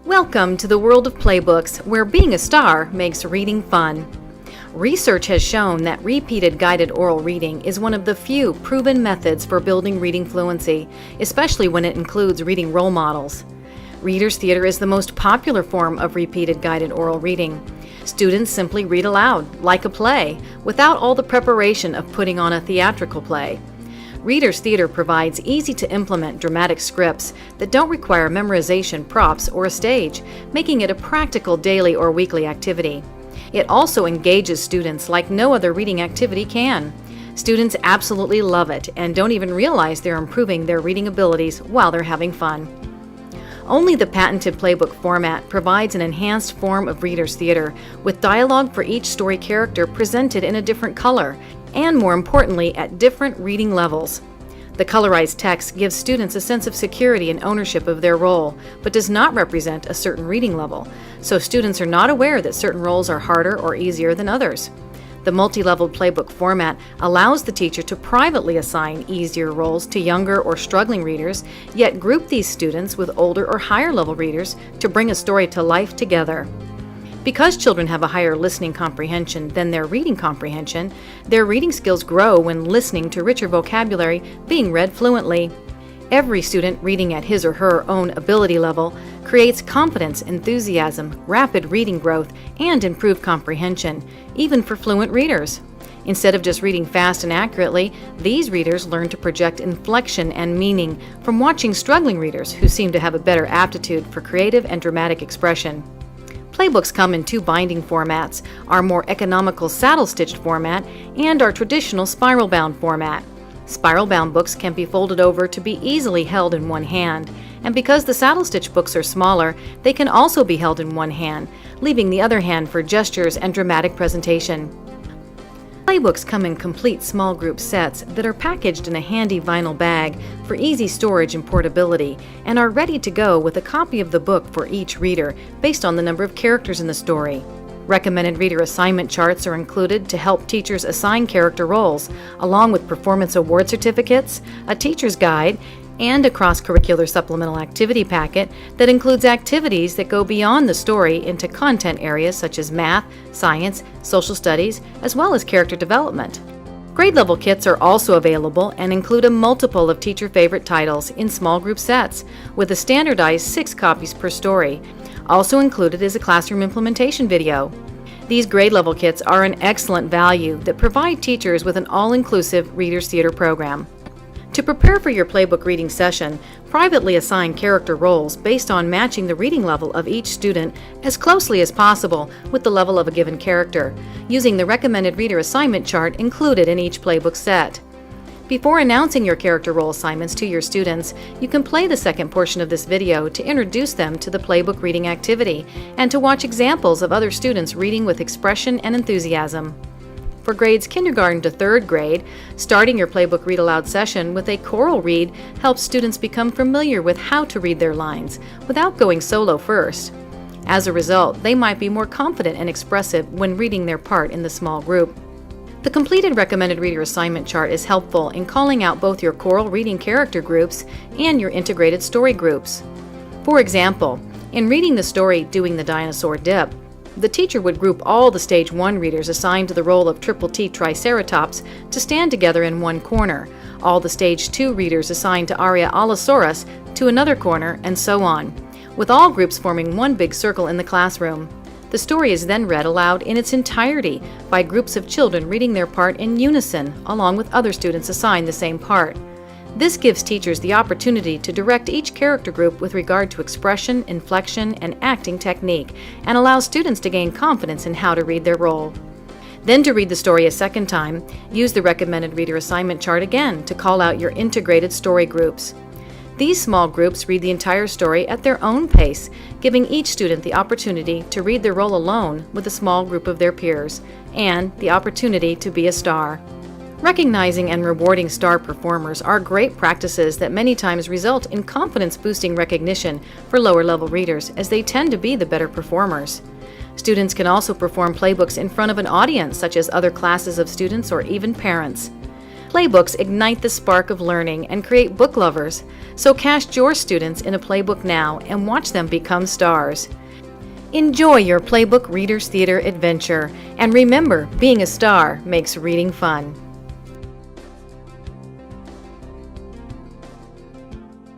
Welcome to the world of Playbooks, where being a star makes reading fun. Research has shown that repeated guided oral reading is one of the few proven methods for building reading fluency, especially when it includes reading role models. Reader's theater is the most popular form of repeated guided oral reading. Students simply read aloud, like a play, without all the preparation of putting on a theatrical play. Reader's theater provides easy-to-implement dramatic scripts that don't require memorization, props, or a stage, making it a practical daily or weekly activity. It also engages students like no other reading activity can. Students absolutely love it and don't even realize they're improving their reading abilities while they're having fun. Only the patented playbook format provides an enhanced form of reader's theater, with dialogue for each story character presented in a different color, and more importantly, at different reading levels. The colorized text gives students a sense of security and ownership of their role, but does not represent a certain reading level, so students are not aware that certain roles are harder or easier than others. The multi-leveled playbook format allows the teacher to privately assign easier roles to younger or struggling readers, yet group these students with older or higher level readers to bring a story to life together. Because children have a higher listening comprehension than their reading comprehension, their reading skills grow when listening to richer vocabulary being read fluently. Every student reading at his or her own ability level creates confidence, enthusiasm, rapid reading growth, and improved comprehension, even for fluent readers. Instead of just reading fast and accurately, these readers learn to project inflection and meaning from watching struggling readers who seem to have a better aptitude for creative and dramatic expression. Playbooks come in two binding formats, our more economical saddle-stitched format and our traditional spiral-bound format. Spiral-bound books can be folded over to be easily held in one hand, and because the saddle-stitch books are smaller, they can also be held in one hand, leaving the other hand for gestures and dramatic presentation. Playbooks come in complete small group sets that are packaged in a handy vinyl bag for easy storage and portability, and are ready to go with a copy of the book for each reader based on the number of characters in the story. Recommended reader assignment charts are included to help teachers assign character roles, along with performance award certificates, a teacher's guide, and a cross-curricular supplemental activity packet that includes activities that go beyond the story into content areas such as math, science, social studies, as well as character development. Grade level kits are also available and include a multiple of teacher favorite titles in small group sets, with a standardized 6 copies per story. Also included is a classroom implementation video. These grade level kits are an excellent value that provide teachers with an all-inclusive reader's theater program. To prepare for your playbook reading session, privately assign character roles based on matching the reading level of each student as closely as possible with the level of a given character, using the recommended reader assignment chart included in each playbook set. Before announcing your character role assignments to your students, you can play the second portion of this video to introduce them to the playbook reading activity and to watch examples of other students reading with expression and enthusiasm. For grades kindergarten to 3rd grade, starting your playbook read aloud session with a choral read helps students become familiar with how to read their lines without going solo first. As a result, they might be more confident and expressive when reading their part in the small group. The completed recommended reader assignment chart is helpful in calling out both your choral reading character groups and your integrated story groups. For example, in reading the story Doing the Dinosaur Dip, the teacher would group all the Stage 1 readers assigned to the role of Triple T Triceratops to stand together in one corner, all the Stage 2 readers assigned to Aria Allosaurus to another corner, and so on, with all groups forming one big circle in the classroom. The story is then read aloud in its entirety by groups of children reading their part in unison, along with other students assigned the same part. This gives teachers the opportunity to direct each character group with regard to expression, inflection, and acting technique, and allows students to gain confidence in how to read their role. Then, to read the story a second time, use the recommended reader assignment chart again to call out your integrated story groups. These small groups read the entire story at their own pace, giving each student the opportunity to read their role alone with a small group of their peers, and the opportunity to be a star. Recognizing and rewarding star performers are great practices that many times result in confidence-boosting recognition for lower-level readers, as they tend to be the better performers. Students can also perform playbooks in front of an audience, such as other classes of students or even parents. Playbooks ignite the spark of learning and create book lovers. So cast your students in a playbook now and watch them become stars. Enjoy your Playbook Readers Theater adventure, and remember, being a star makes reading fun.